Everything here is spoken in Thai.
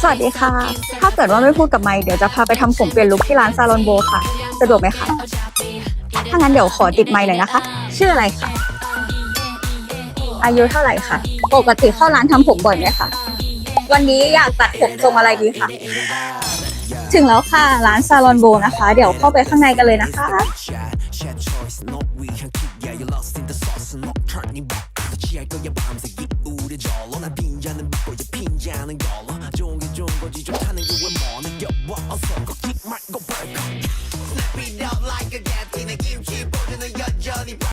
สวัสดีค่ะ ถ้าเกิดว่าไม่พูดกับไมค์เดี๋ยวจะพาไปทำผมเปลี่ยนลุคที่ร้านซาลอนโบค่ะ สะดวกไหมคะ ถ้างั้นเดี๋ยวขอติดไมค์หน่อยนะคะ ชื่ออะไรคะ อายุเท่าไหร่คะปกติเข้าร้านทำผมบ่อยไหมคะ วันนี้อยากตัดผมทรงอะไรดีคะ ถึงแล้วค่ะร้านซาลอนโบนะคะ เดี๋ยวเข้าไปข้างในกันเลยนะคะ 좋은 거지 좋다는 게 왜 뭐는 여보 어서 꼭 킥 말고